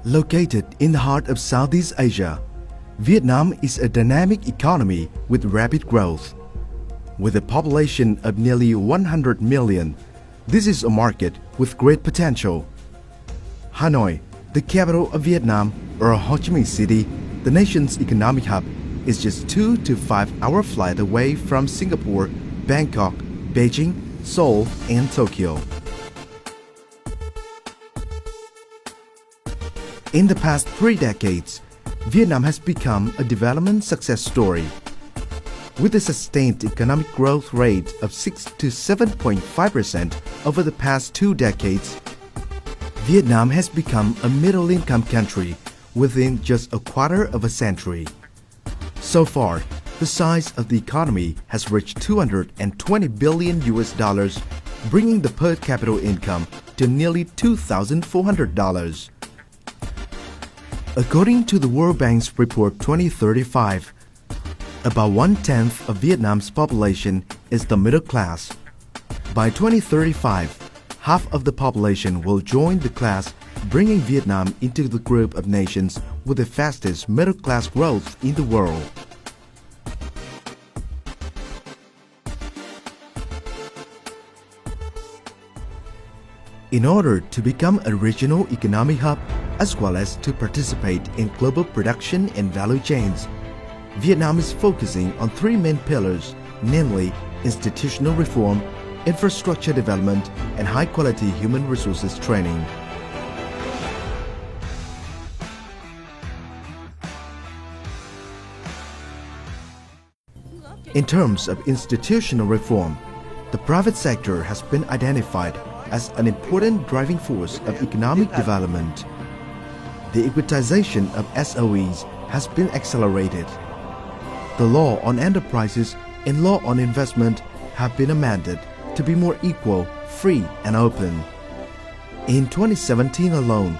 Located in the heart of Southeast Asia, Vietnam is a dynamic economy with rapid growth. With a population of nearly 100 million, this is a market with great potential. Hanoi, the capital of Vietnam, or Ho Chi Minh City, the nation's economic hub, is just 2 to 5 hour flight away from Singapore, Bangkok, Beijing, Seoul, and Tokyo. In the past 3 decades, Vietnam has become a development success story. With a sustained economic growth rate of 6 to 7.5% over the past 2 decades, Vietnam has become a middle-income country within just a quarter of a century. So far, the size of the economy has reached $220 billion, bringing the per capita income to nearly $2,400. According to the World Bank's Report 2035, about 1/10 of Vietnam's population is the middle class. By 2035, half of the population will join the class, bringing Vietnam into the group of nations with the fastest middle-class growth in the world. In order to become a regional economic hub, as well as to participate in global production and value chains, Vietnam is focusing on 3 main pillars, namely institutional reform, infrastructure development, and high-quality human resources training. In terms of institutional reform, the private sector has been identified as an important driving force of economic development. The equitization of SOEs has been accelerated. The law on enterprises and law on investment have been amended to be more equal, free, and open. In 2017 alone,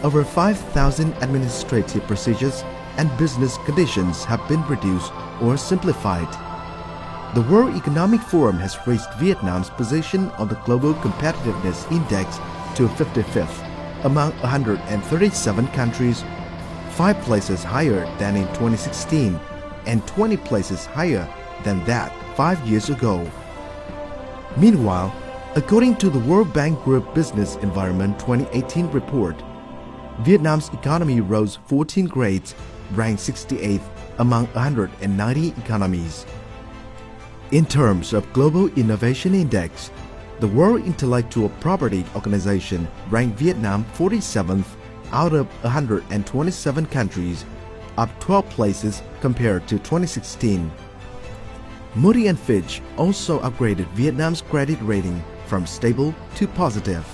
over 5,000 administrative procedures and business conditions have been reduced or simplified. The World Economic Forum has raised Vietnam's position on the Global Competitiveness Index to 55th among 137 countries, 5 places higher than in 2016 and 20 places higher than that 5 years ago. Meanwhile, according to the World Bank Group Business Environment 2018 report, Vietnam's economy rose 14 grades, ranked 68th among 190 economies. In terms of Global Innovation Index, the World Intellectual Property Organization ranked Vietnam 47th out of 127 countries, up 12 places compared to 2016. Moody and Fitch also upgraded Vietnam's credit rating from stable to positive.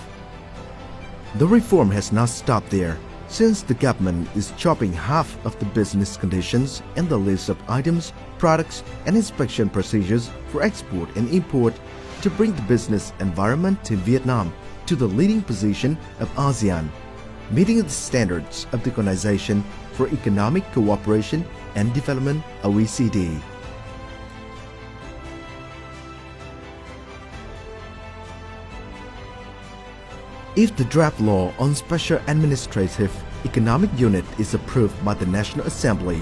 The reform has not stopped there, since the government is chopping half of the business conditions and the list of items, products, and inspection procedures for export and import to bring the business environment to Vietnam to the leading position of ASEAN, meeting the standards of the Organization for Economic Cooperation and Development (OECD). If the draft law on Special Administrative Economic Unit is approved by the National Assembly,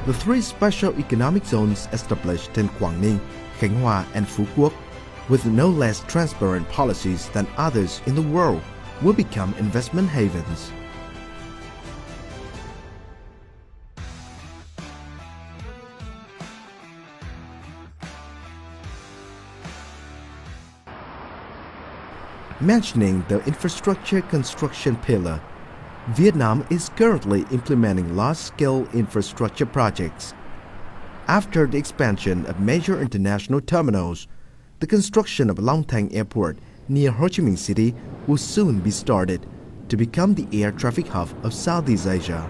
the 3 special economic zones established in Quảng Ninh, Khánh Hòa, and Phú Quốc, with no less transparent policies than others in the world, will become investment havens. Mentioning the infrastructure construction pillar, Vietnam is currently implementing large-scale infrastructure projects. After the expansion of major international terminals, the construction of Long Thanh Airport near Ho Chi Minh City will soon be started to become the air traffic hub of Southeast Asia.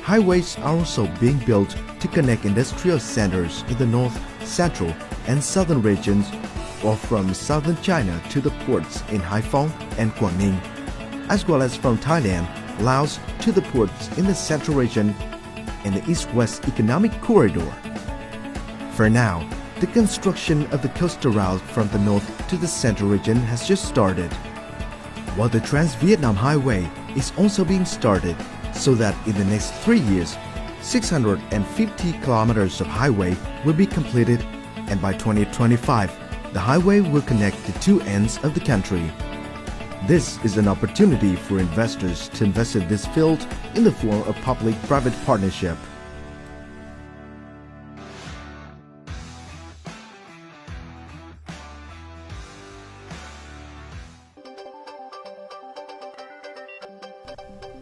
Highways are also being built to connect industrial centers in the north, central, and southern regions, or from southern China to the ports in Haiphong and Quảng Ninh, as well as from Thailand, Laos to the ports in the central region and the East-West Economic Corridor. For now, The construction of the coastal route from the north to the central region has just started, while the Trans-Vietnam Highway is also being started, so that in the next 3 years, 650 kilometers of highway will be completed, and by 2025, the highway will connect the two ends of the country. This is an opportunity for investors to invest in this field in the form of public-private partnership.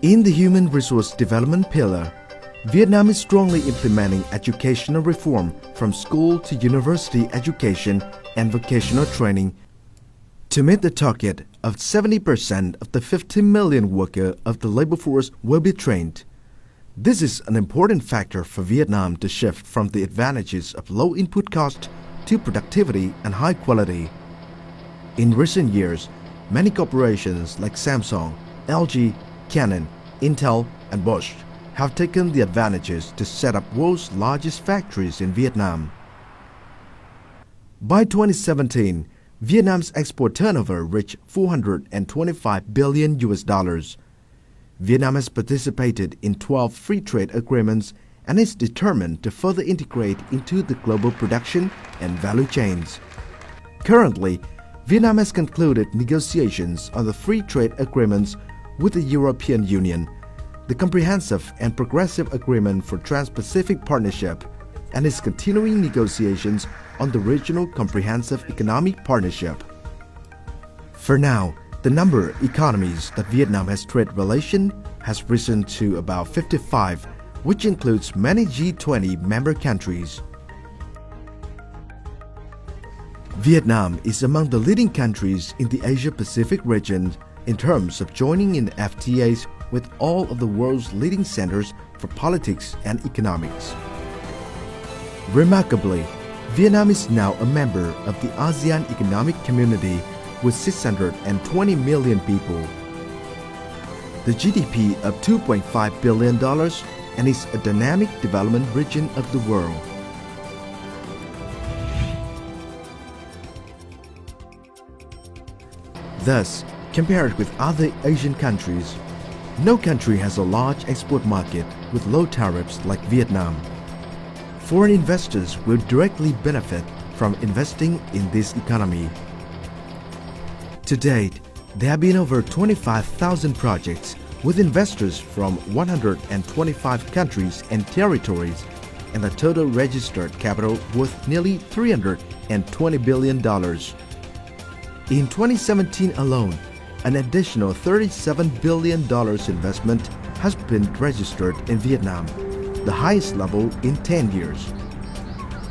In the Human Resource Development pillar, Vietnam is strongly implementing educational reform from school to university education and vocational training to meet the target of 70% of the 50 million workers of the labor force will be trained. This is an important factor for Vietnam to shift from the advantages of low input cost to productivity and high quality. In recent years, many corporations like Samsung, LG, Canon, Intel, and Bosch have taken the advantages to set up world's largest factories in Vietnam. By 2017, Vietnam's export turnover reached $425 billion. Vietnam has participated in 12 free trade agreements and is determined to further integrate into the global production and value chains. Currently, Vietnam has concluded negotiations on the free trade agreements with the European Union, the Comprehensive and Progressive Agreement for Trans-Pacific Partnership, and is continuing negotiations on the Regional Comprehensive Economic Partnership. For now, the number of economies that Vietnam has trade relations has risen to about 55, which includes many G20 member countries. Vietnam is among the leading countries in the Asia-Pacific region in terms of joining in FTAs with all of the world's leading centers for politics and economics. Remarkably, Vietnam is now a member of the ASEAN Economic Community with 620 million people. The GDP of $2.5 billion and is a dynamic development region of the world. Thus, compared with other Asian countries, no country has a large export market with low tariffs like Vietnam. Foreign investors will directly benefit from investing in this economy. To date, there have been over 25,000 projects with investors from 125 countries and territories, and a total registered capital worth nearly $320 billion. In 2017 alone, an additional $37 billion investment has been registered in Vietnam, the highest level in 10 years.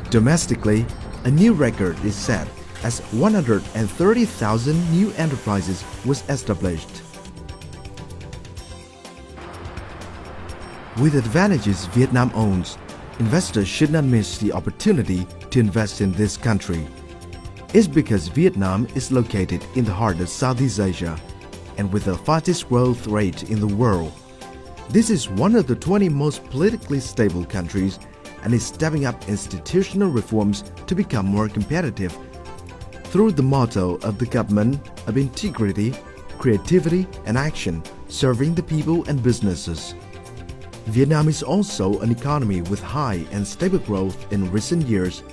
Domestically, a new record is set as 130,000 new enterprises was established. With advantages Vietnam owns, investors should not miss the opportunity to invest in this country. It's because Vietnam is located in the heart of Southeast Asia and with the fastest growth rate in the world. This is one of the 20 most politically stable countries and is stepping up institutional reforms to become more competitive through the motto of the government of integrity, creativity, and action, serving the people and businesses. Vietnam is also an economy with high and stable growth in recent years.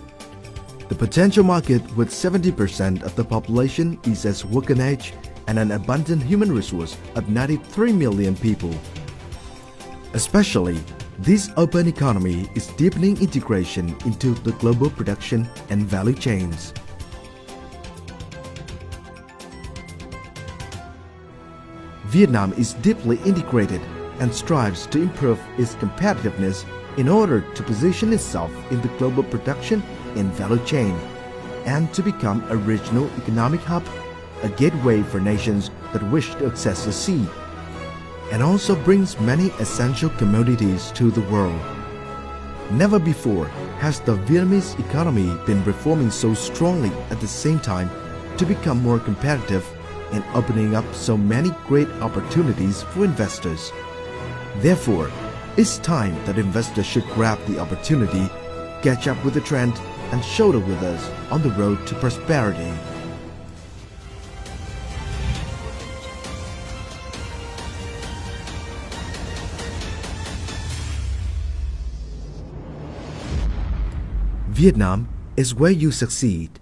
The potential market with 70% of the population is as working age and an abundant human resource of 93 million people. Especially, this open economy is deepening integration into the global production and value chains. Vietnam is deeply integrated and strives to improve its competitiveness in order to position itself in the global production and value chain, and to become a regional economic hub, a gateway for nations that wish to access the sea, and also brings many essential commodities to the world. Never before has the Vietnamese economy been reforming so strongly at the same time to become more competitive and opening up so many great opportunities for investors. Therefore, it's time that investors should grab the opportunity, catch up with the trend, and shoulder with us on the road to prosperity. Vietnam is where you succeed.